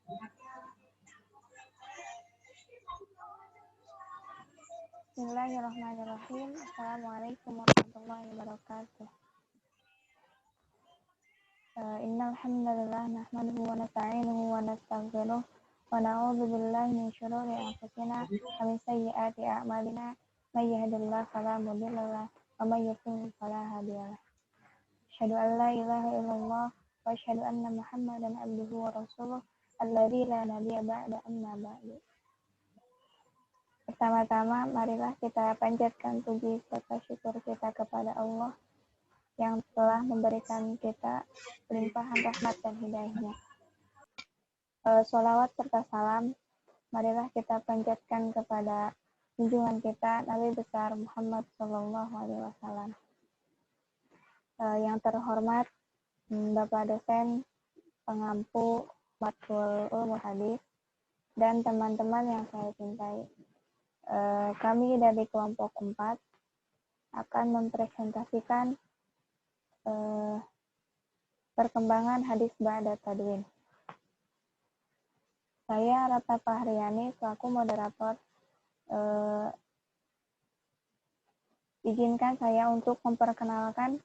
Bismillahirrahmanirrahim. Assalamualaikum warahmatullahi wabarakatuh. Innal hamdalillah nahmaduhu wa nasta'inuhu wa nastaghfiruh wa na'udzu billahi min shururi anfusina wa min sayyiati a'malina. May yahdihillahu fala mudilla lahu wa may yudlil fala hadiya lahu. Asyhadu an la ilaha illallah wa asyhadu anna Muhammadan abduhu wa rasuluh alladzi la nabiyya ba'da amma ba'du. Pertama-tama, marilah kita panjatkan puji serta syukur kita kepada Allah yang telah memberikan kita limpahan rahmat dan hidayahnya. Sholawat serta salam, marilah kita panjatkan kepada junjungan kita Nabi besar Muhammad SAW. Yang terhormat Bapak dosen pengampu Matkul Ulumul Hadis dan teman-teman yang saya cintai. Kami dari kelompok 4 akan mempresentasikan perkembangan hadis ba'da tadwin. Saya Rata Fahriani selaku moderator. Izinkan saya untuk memperkenalkan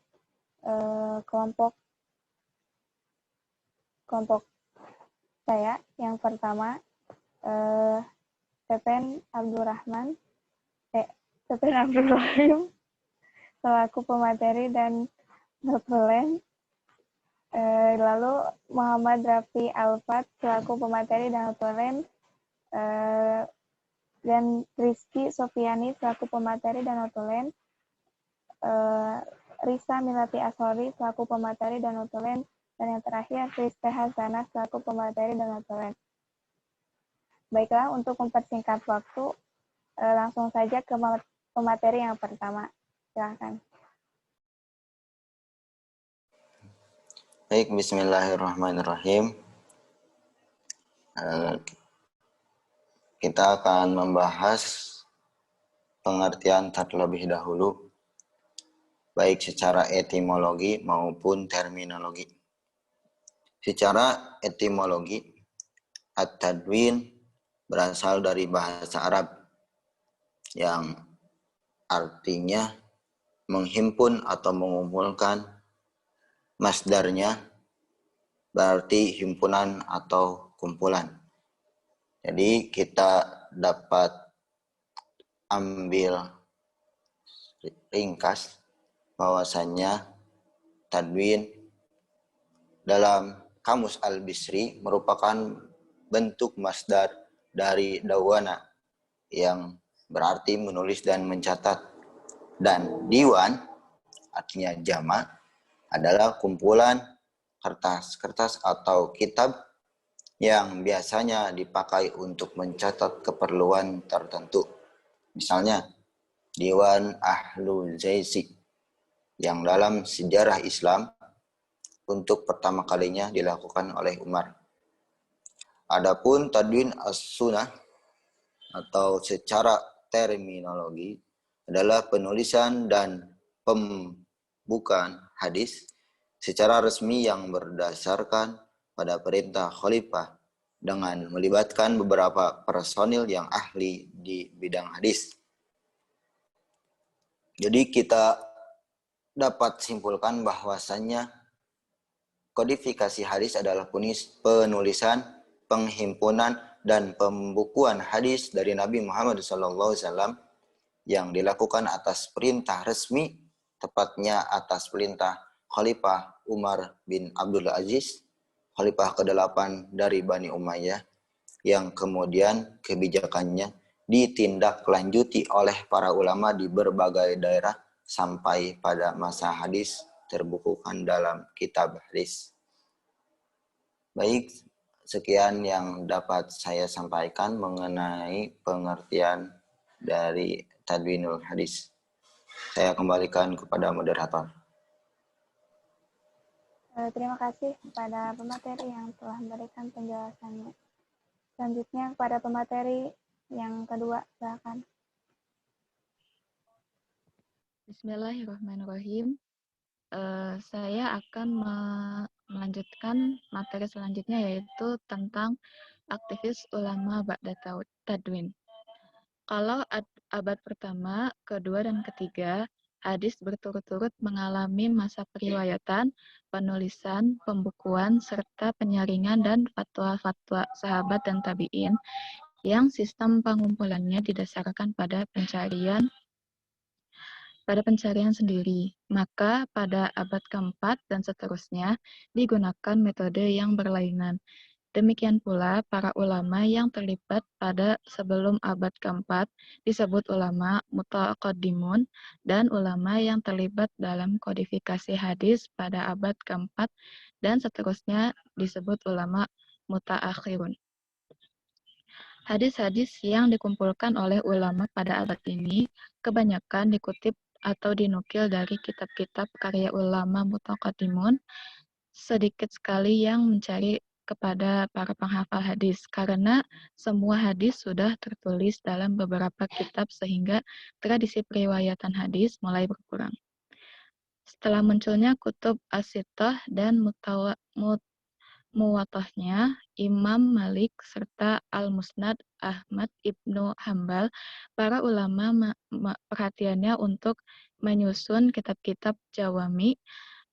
kelompok saya. Yang pertama, Pepen Abdurrahim selaku pemateri dan notulen. Lalu Muhammad Rafi Alfat selaku pemateri dan notulen, dan Rizky Sofiani selaku pemateri dan notulen, Risa Milati Ashori selaku pemateri dan notulen, dan yang terakhir Rizka Hasanah selaku pemateri dan notulen. Baiklah, untuk mempersingkat waktu, langsung saja ke pemateri yang pertama. Silakan. Baik, bismillahirrahmanirrahim. Kita akan membahas pengertian terlebih dahulu, baik secara etimologi maupun terminologi. Secara etimologi, at-tadwin berasal dari bahasa Arab yang artinya menghimpun atau mengumpulkan. Masdarnya berarti himpunan atau kumpulan. Jadi kita dapat ambil ringkas bahwasannya tadwin dalam Kamus Al-Bisri merupakan bentuk masdar dari dawana yang berarti menulis dan mencatat, dan diwan artinya jamak adalah kumpulan kertas-kertas atau kitab yang biasanya dipakai untuk mencatat keperluan tertentu. Misalnya, Diwan Ahlul Zaisi yang dalam sejarah Islam untuk pertama kalinya dilakukan oleh Umar. Adapun tadwin as-sunnah atau secara terminologi adalah penulisan dan pembukaan hadis secara resmi yang berdasarkan pada perintah khalifah dengan melibatkan beberapa personil yang ahli di bidang hadis. Jadi kita dapat simpulkan bahwasannya kodifikasi hadis adalah penulisan, penghimpunan, dan pembukuan hadis dari Nabi Muhammad SAW yang dilakukan atas perintah resmi, tepatnya atas perintah Khalifah Umar bin Abdul Aziz, Khalifah ke-8 dari Bani Umayyah, yang kemudian kebijakannya ditindaklanjuti oleh para ulama di berbagai daerah sampai pada masa hadis terbukukan dalam kitab hadis. Baik, sekian yang dapat saya sampaikan mengenai pengertian dari tadwinul hadis. Saya kembalikan kepada moderator. Terima kasih kepada pemateri yang telah memberikan penjelasannya. Selanjutnya kepada pemateri yang kedua, silakan. Bismillahirrahmanirrahim. Saya akan melanjutkan materi selanjutnya, yaitu tentang aktivis ulama ba'da tadwin. Kalau abad pertama, kedua, dan ketiga, hadis berturut-turut mengalami masa periwayatan, penulisan, pembukuan, serta penyaringan dan fatwa-fatwa sahabat dan tabi'in yang sistem pengumpulannya didasarkan pada pencarian sendiri. Maka pada abad keempat dan seterusnya digunakan metode yang berlainan. Demikian pula para ulama yang terlibat pada sebelum abad keempat disebut ulama mutaqaddimun, dan ulama yang terlibat dalam kodifikasi hadis pada abad keempat dan seterusnya disebut ulama mutaakhirun. Hadis-hadis yang dikumpulkan oleh ulama pada abad ini kebanyakan dikutip atau dinukil dari kitab-kitab karya ulama mutaqaddimun, sedikit sekali yang mencari kepada para penghafal hadis, karena semua hadis sudah tertulis dalam beberapa kitab sehingga tradisi periwayatan hadis mulai berkurang. Setelah munculnya kutub as-sittah dan muwattahnya Imam Malik serta Al-Musnad Ahmad ibnu Hambal, para ulama perhatiannya untuk menyusun kitab-kitab jawami,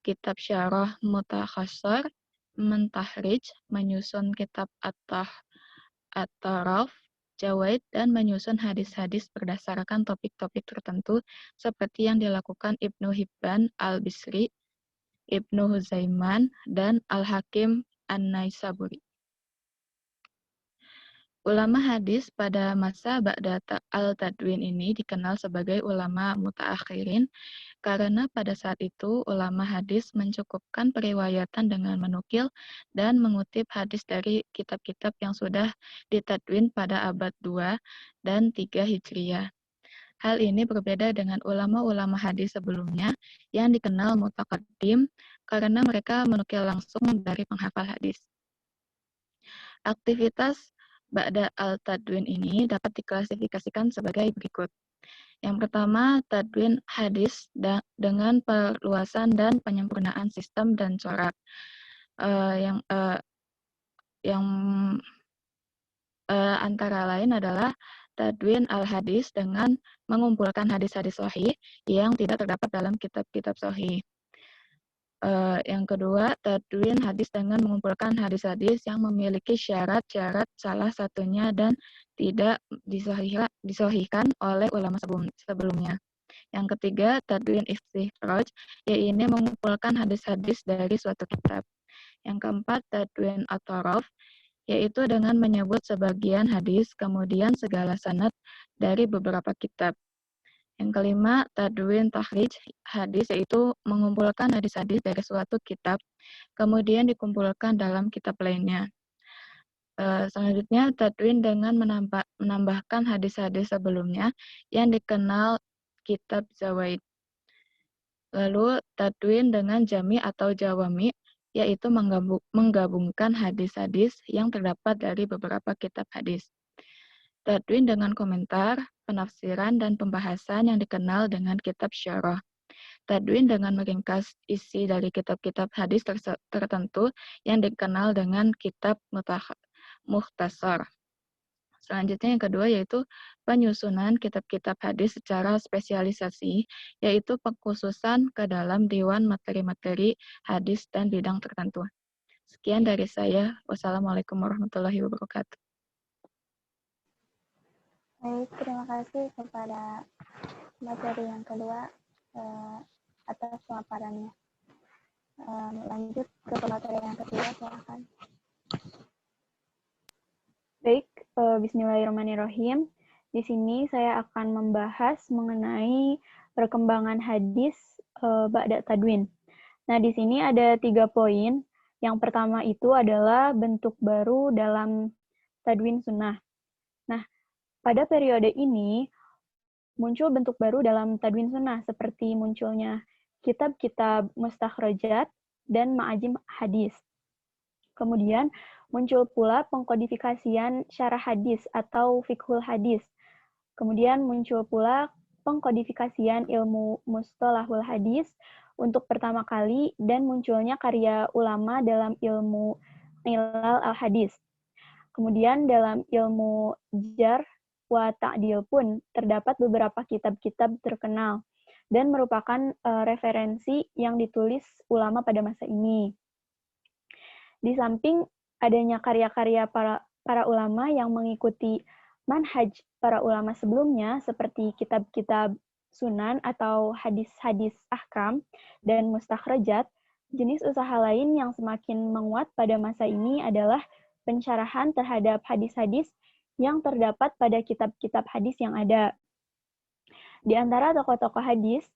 kitab syarah mutakhasar, mentahrij, menyusun kitab at-taraf, jawaid, dan menyusun hadis-hadis berdasarkan topik-topik tertentu seperti yang dilakukan Ibnu Hibban al-Bisri, Ibnu Huzaiman, dan Al-Hakim An-Naisaburi. Ulama hadis pada masa ba'da al-tadwin ini dikenal sebagai ulama mutaakhirin karena pada saat itu ulama hadis mencukupkan periwayatan dengan menukil dan mengutip hadis dari kitab-kitab yang sudah ditadwin pada abad 2 dan 3 Hijriah. Hal ini berbeda dengan ulama-ulama hadis sebelumnya yang dikenal mutaqaddim karena mereka menukil langsung dari penghafal hadis. Aktivitas ba'da al-tadwin ini dapat diklasifikasikan sebagai berikut. Yang pertama, tadwin hadis dengan perluasan dan penyempurnaan sistem dan corak. Antara lain adalah tadwin al-hadis dengan mengumpulkan hadis-hadis sahih yang tidak terdapat dalam kitab-kitab sahih. Yang kedua, tadwin hadis dengan mengumpulkan hadis-hadis yang memiliki syarat-syarat salah satunya dan tidak disahihkan oleh ulama sebelumnya. Yang ketiga, tadwin istikhraj, yaitu mengumpulkan hadis-hadis dari suatu kitab. Yang keempat, tadwin at-taraf, yaitu dengan menyebut sebagian hadis, kemudian segala sanad dari beberapa kitab. Yang kelima, tadwin tahrij hadis, yaitu mengumpulkan hadis-hadis dari suatu kitab, kemudian dikumpulkan dalam kitab lainnya. Selanjutnya, tadwin dengan menambahkan hadis-hadis sebelumnya yang dikenal kitab zawaid. Lalu, tadwin dengan jami atau jawami, yaitu menggabungkan hadis-hadis yang terdapat dari beberapa kitab hadis. Tadwin dengan komentar, penafsiran, dan pembahasan yang dikenal dengan kitab syarah. Tadwin dengan meringkas isi dari kitab-kitab hadis tertentu yang dikenal dengan kitab mukhtasar. Selanjutnya yang kedua yaitu penyusunan kitab-kitab hadis secara spesialisasi, yaitu pengkhususan ke dalam diwan materi-materi hadis dan bidang tertentu. Sekian dari saya. Wassalamualaikum warahmatullahi wabarakatuh. Baik, terima kasih kepada materi yang kedua atas pemaparannya. Lanjut ke materi yang ketiga, silakan. Baik, bismillahirrahmanirrahim. Di sini saya akan membahas mengenai perkembangan hadis ba'da tadwin. Nah, di sini ada 3 poin. Yang pertama itu adalah bentuk baru dalam tadwin sunnah. Nah, pada periode ini muncul bentuk baru dalam tadwin sunnah seperti munculnya kitab-kitab mustakhrajat dan ma'ajim hadis. Kemudian muncul pula pengkodifikasian syarah hadis atau fiqhul hadis. Kemudian muncul pula pengkodifikasian ilmu mustalahul hadis, untuk pertama kali dan munculnya karya ulama dalam ilmu ilal al-hadis. Kemudian dalam ilmu jar wa ta'dil pun terdapat beberapa kitab-kitab terkenal dan merupakan referensi yang ditulis ulama pada masa ini. Di samping adanya karya-karya para ulama yang mengikuti manhaj para ulama sebelumnya seperti kitab-kitab sunan atau hadis-hadis ahkam dan mustakhrajat, jenis usaha lain yang semakin menguat pada masa ini adalah pensyarahan terhadap hadis-hadis yang terdapat pada kitab-kitab hadis yang ada. Di antara tokoh-tokoh hadis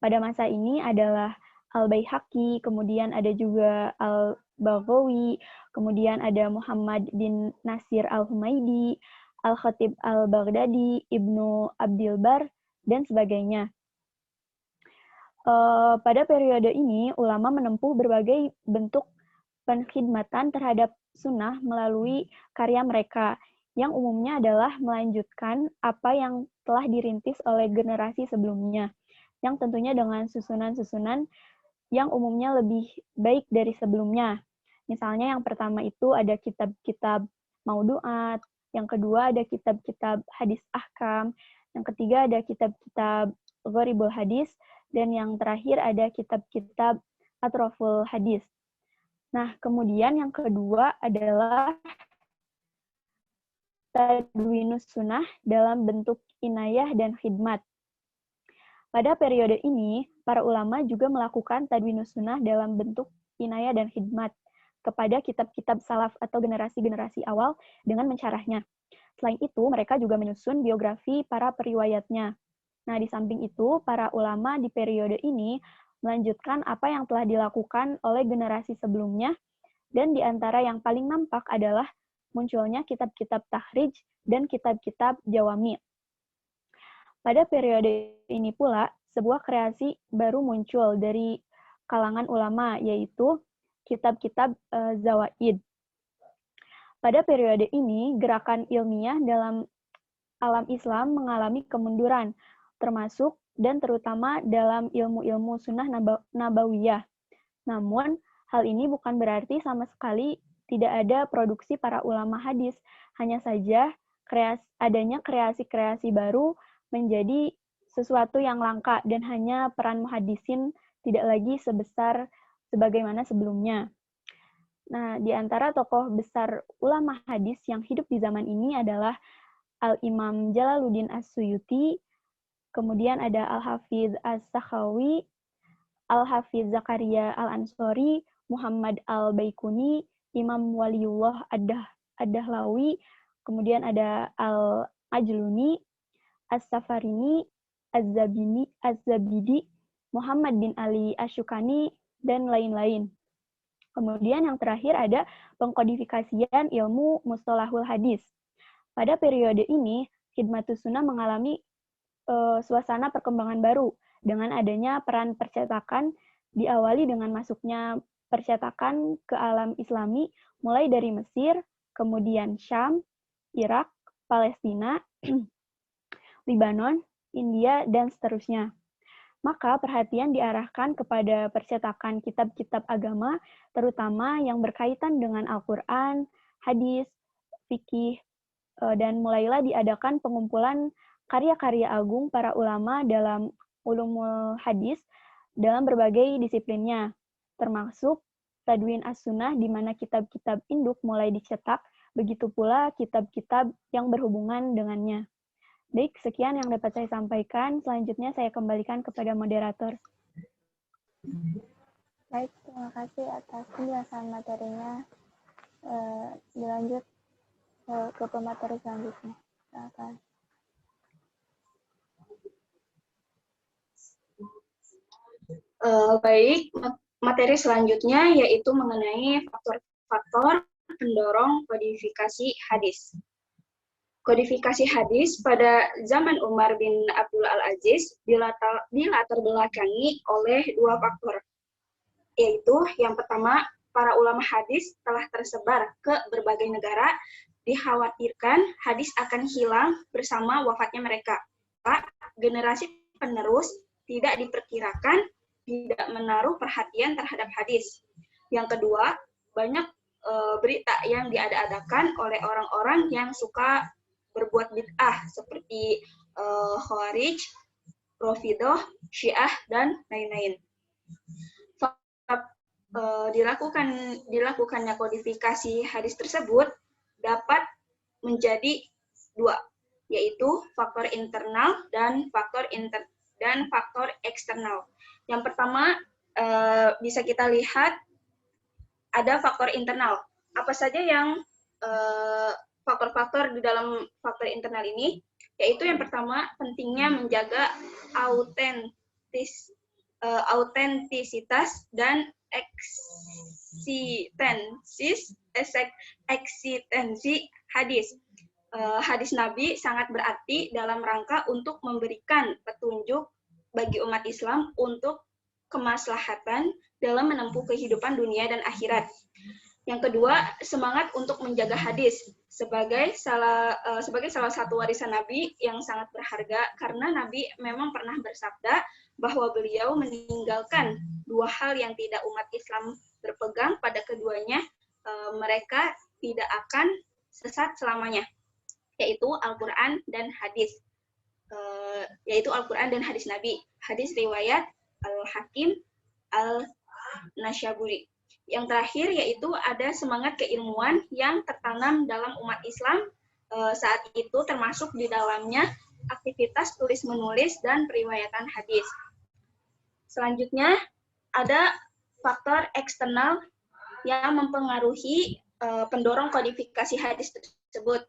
pada masa ini adalah Al-Baihaqi, kemudian ada juga Al-Baghawi, kemudian ada Muhammad bin Nasir Al-Humaidi, Al-Khatib Al-Baghdadi, Ibnu Abdil Bar, dan sebagainya. Pada periode ini, ulama menempuh berbagai bentuk pengkhidmatan terhadap sunnah melalui karya mereka, yang umumnya adalah melanjutkan apa yang telah dirintis oleh generasi sebelumnya, yang tentunya dengan susunan-susunan yang umumnya lebih baik dari sebelumnya. Misalnya yang pertama itu ada kitab-kitab maudu'at, yang kedua ada kitab-kitab hadis ahkam, yang ketiga ada kitab-kitab gharibul hadis, dan yang terakhir ada kitab-kitab atroful hadis. Nah, kemudian yang kedua adalah tadwinus sunnah dalam bentuk inayah dan khidmat. Pada periode ini, para ulama juga melakukan tadwinus sunnah dalam bentuk inayah dan khidmat kepada kitab-kitab salaf atau generasi-generasi awal dengan mensyarahnya. Selain itu, mereka juga menyusun biografi para periwayatnya. Nah, di samping itu, para ulama di periode ini melanjutkan apa yang telah dilakukan oleh generasi sebelumnya, dan di antara yang paling nampak adalah munculnya kitab-kitab tahrij dan kitab-kitab jawami. Pada periode ini pula, sebuah kreasi baru muncul dari kalangan ulama, yaitu kitab-kitab zawaid. Pada periode ini, gerakan ilmiah dalam alam Islam mengalami kemunduran, termasuk dan terutama dalam ilmu-ilmu sunnah nabawiyah. Namun, hal ini bukan berarti sama sekali tidak ada produksi para ulama hadis, hanya saja adanya kreasi-kreasi baru menjadi sesuatu yang langka dan hanya peran muhaddisin tidak lagi sebesar sebagaimana sebelumnya. Nah, di antara tokoh besar ulama hadis yang hidup di zaman ini adalah Al-Imam Jalaluddin As-Suyuti, kemudian ada Al-Hafiz As-Sakhawi, Al-Hafiz Zakaria Al-Ansori, Muhammad Al-Baikuni, Imam Waliullah Ad-Dahlawi, kemudian ada Al-Ajluni, As-Safarini, Az-Zabidi, Muhammad bin Ali Asyukani, dan lain-lain. Kemudian yang terakhir ada pengkodifikasian ilmu mustalahul hadis. Pada periode ini, Khidmatus Sunnah mengalami suasana perkembangan baru dengan adanya peran percetakan, diawali dengan masuknya percetakan ke alam Islami mulai dari Mesir, kemudian Syam, Irak, Palestina, Libanon, India, dan seterusnya. Maka perhatian diarahkan kepada percetakan kitab-kitab agama, terutama yang berkaitan dengan Al-Quran, hadis, fikih, dan mulailah diadakan pengumpulan karya-karya agung para ulama dalam ulumul hadis dalam berbagai disiplinnya, termasuk Tadwin As-Sunnah di mana kitab-kitab induk mulai dicetak, begitu pula kitab-kitab yang berhubungan dengannya. Baik, sekian yang dapat saya sampaikan. Selanjutnya saya kembalikan kepada moderator. Baik, terima kasih atas penjelasan materinya. Dilanjut ke pemateri selanjutnya. Silakan. Baik, materi selanjutnya yaitu mengenai faktor-faktor pendorong kodifikasi hadis. Kodifikasi hadis pada zaman Umar bin Abdul Al-Aziz dilatar belakangi oleh dua faktor, yaitu yang pertama, para ulama hadis telah tersebar ke berbagai negara, dikhawatirkan hadis akan hilang bersama wafatnya mereka. Generasi penerus tidak diperkirakan tidak menaruh perhatian terhadap hadis. Yang kedua, banyak berita yang diada-adakan oleh orang-orang yang suka berbuat bid'ah seperti Khawarij, Rafidhah, Syiah, dan lain-lain. Dilakukannya kodifikasi hadis tersebut dapat menjadi dua, yaitu faktor internal dan faktor eksternal. Yang pertama, bisa kita lihat ada faktor internal. Apa saja yang faktor-faktor di dalam faktor internal ini? Yaitu yang pertama, pentingnya menjaga autentisitas dan eksistensi hadis. Hadis Nabi sangat berarti dalam rangka untuk memberikan petunjuk bagi umat Islam untuk kemaslahatan dalam menempuh kehidupan dunia dan akhirat. Yang kedua, semangat untuk menjaga hadis sebagai salah satu warisan Nabi yang sangat berharga, karena Nabi memang pernah bersabda bahwa beliau meninggalkan dua hal yang tidak umat Islam berpegang, pada keduanya mereka tidak akan sesat selamanya, yaitu Al-Quran dan hadis. Yaitu Al-Quran dan hadis Nabi. Hadis riwayat Al-Hakim Al-Nasyaburi. Yang terakhir yaitu ada semangat keilmuan yang tertanam dalam umat Islam saat itu, termasuk di dalamnya aktivitas tulis-menulis dan periwayatan hadis. Selanjutnya ada faktor eksternal yang mempengaruhi pendorong kodifikasi hadis tersebut.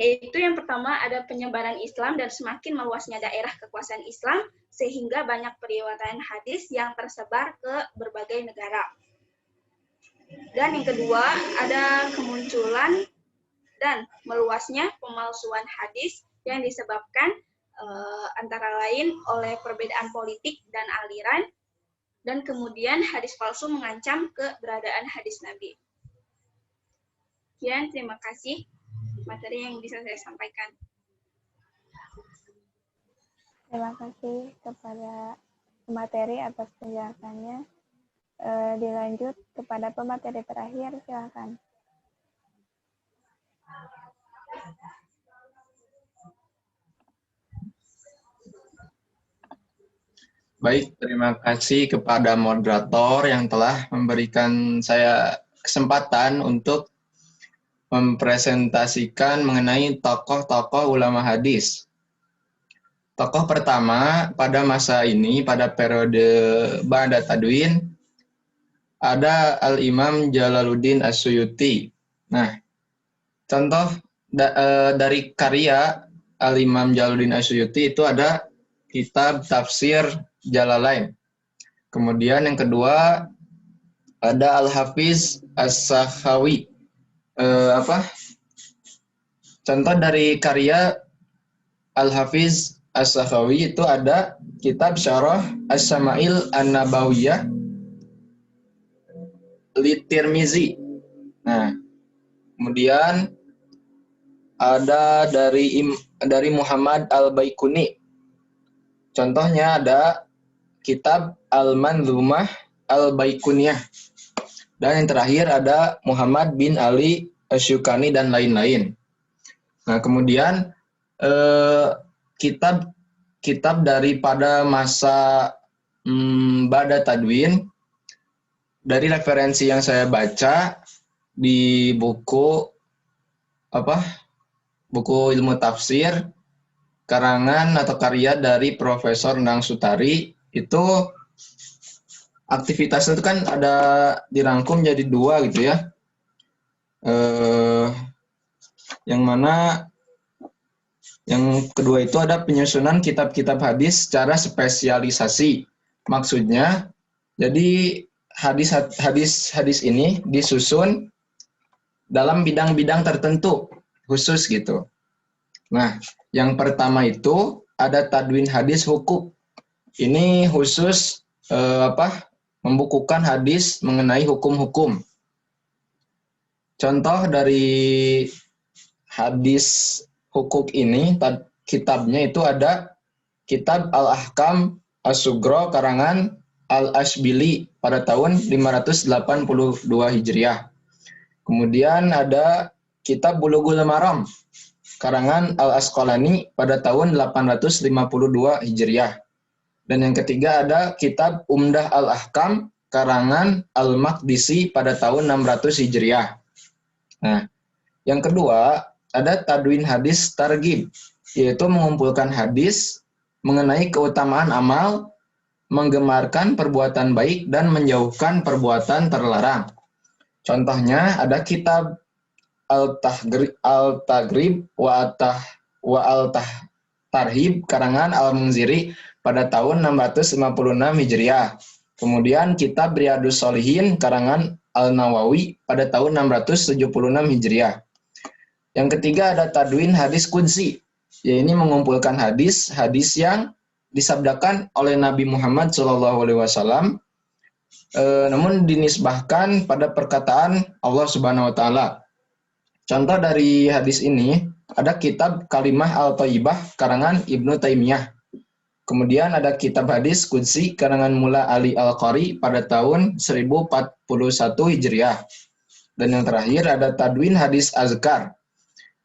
Yaitu yang pertama ada penyebaran Islam dan semakin meluasnya daerah kekuasaan Islam sehingga banyak periwayatan hadis yang tersebar ke berbagai negara. Dan yang kedua ada kemunculan dan meluasnya pemalsuan hadis yang disebabkan antara lain oleh perbedaan politik dan aliran, dan kemudian hadis palsu mengancam keberadaan hadis Nabi. Sekian, terima kasih materi yang bisa saya sampaikan. Terima kasih kepada pemateri atas penjelasannya. Dilanjut kepada pemateri terakhir, silakan. Baik, terima kasih kepada moderator yang telah memberikan saya kesempatan untuk mempresentasikan mengenai tokoh-tokoh ulama hadis. Tokoh pertama pada masa ini, pada periode Ba'da Tadwin, ada Al-Imam Jalaluddin As-Suyuti. Nah, contoh dari karya Al-Imam Jalaluddin As-Suyuti itu ada kitab Tafsir Jalalain. Kemudian yang kedua ada Al-Hafiz As-Sakhawi. Contoh dari karya Al-Hafiz As-Sakhawi itu ada kitab Syarah As-Syama'il An-Nabawiyah li Tirmizi. Nah, kemudian ada dari Muhammad Al-Baikuni. Contohnya ada kitab Al-Manzumah Al-Baikuniyah. Dan yang terakhir ada Muhammad bin Ali Asy-Syukani dan lain-lain. Nah, kemudian kitab daripada masa Ba'da Tadwin, dari referensi yang saya baca di buku ilmu tafsir karangan atau karya dari Profesor Nang Sutari, itu aktivitasnya itu kan ada dirangkum jadi dua gitu ya. Yang mana yang kedua itu ada penyusunan kitab-kitab hadis secara spesialisasi. Maksudnya, jadi hadis ini disusun dalam bidang-bidang tertentu khusus gitu. Nah, yang pertama itu ada tadwin hadis hukum. Ini khusus membukukan hadis mengenai hukum-hukum. Contoh dari hadis hukuk ini, kitabnya itu ada kitab Al-Ahkam As-Sugro karangan Al-Ashbili pada tahun 582 Hijriah. Kemudian ada kitab Bulughul Maram karangan Al-Asqalani pada tahun 852 Hijriah. Dan yang ketiga ada kitab Umdah Al-Ahkam karangan Al-Maqdisi pada tahun 600 Hijriah. Nah, yang kedua ada Tadwin Hadis Targhib, yaitu mengumpulkan hadis mengenai keutamaan amal, menggemarkan perbuatan baik dan menjauhkan perbuatan terlarang. Contohnya ada kitab Al-Taghrib wa Al-Tarhib karangan Al-Munziri pada tahun 656 Hijriah. Kemudian kitab Riyadus Shalihin karangan Al-Nawawi pada tahun 676 Hijriah. Yang ketiga ada Tadwin Hadis Qudsi, yaitu mengumpulkan hadis yang disabdakan oleh Nabi Muhammad SAW, namun dinisbahkan pada perkataan Allah Subhanahu Wa Taala. Contoh dari hadis ini ada kitab Kalimah Al-Thayyibah karangan Ibnu Taimiyah. Kemudian ada kitab hadis Qudsi karangan Mula Ali Al-Qari pada tahun 1041 Hijriah. Dan yang terakhir ada Tadwin Hadis Azkar.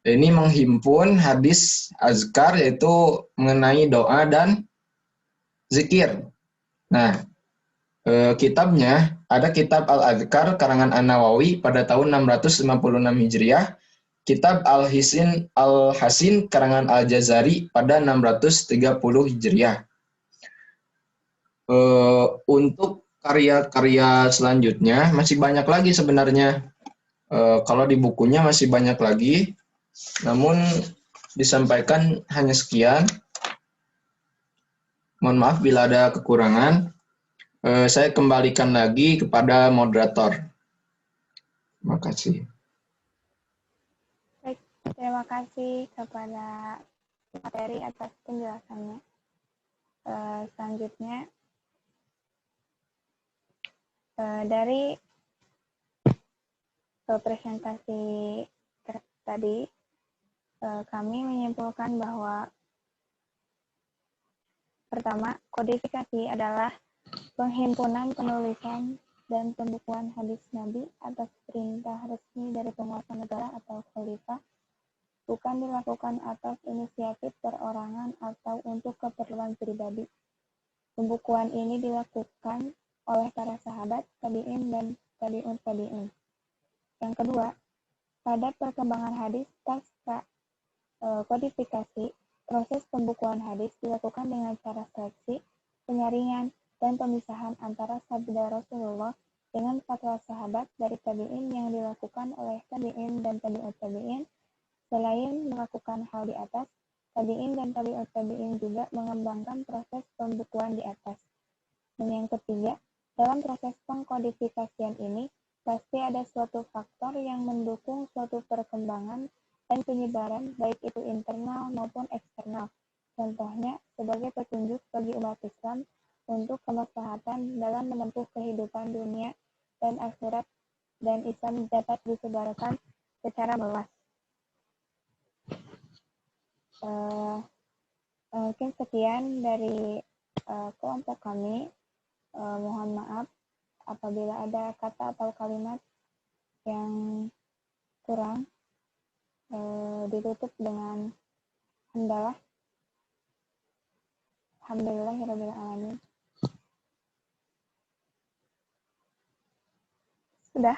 Ini menghimpun hadis azkar, yaitu mengenai doa dan zikir. Nah, kitabnya ada kitab Al-Azkar karangan An-Nawawi pada tahun 656 Hijriah, kitab Al-Hasin karangan Al-Jazari pada 630 Hijriah. Untuk karya-karya selanjutnya masih banyak lagi sebenarnya. Kalau di bukunya masih banyak lagi, namun disampaikan hanya sekian. Mohon maaf bila ada kekurangan. Saya kembalikan lagi kepada moderator. Terima kasih. Baik, terima kasih kepada materi atas penjelasannya. Selanjutnya, dari presentasi tadi, kami menyimpulkan bahwa pertama, kodifikasi adalah penghimpunan, penulisan, dan pembukuan hadis Nabi atas perintah resmi dari penguasa negara atau khalifah, bukan dilakukan atas inisiatif perorangan atau untuk keperluan pribadi. Pembukuan ini dilakukan oleh para sahabat, tabi'in, dan tabi'ut tabi'in. Yang kedua, pada perkembangan hadis pasca kodifikasi, proses pembukuan hadis dilakukan dengan cara seleksi, penyaringan, dan pemisahan antara sabda Rasulullah dengan fatwa sahabat dari tabi'in yang dilakukan oleh tabi'in dan tabi'ut tabi'in. Selain melakukan hal di atas, tabi'in dan tabi'ut tabi'in juga mengembangkan proses pembukuan di atas. Dan yang ketiga, dalam proses pengkodifikasian ini, pasti ada suatu faktor yang mendukung suatu perkembangan dan penyebaran, baik itu internal maupun eksternal. Contohnya, sebagai petunjuk bagi umat Islam untuk kemaslahatan dalam menempuh kehidupan dunia dan akhirat, dan Islam dapat disebarkan secara meluas. Mungkin sekian dari kelompok kami. Mohon maaf apabila ada kata atau kalimat yang kurang. Ditutup dengan hamdalah. Alhamdulillahirabbil alamin. Sudah.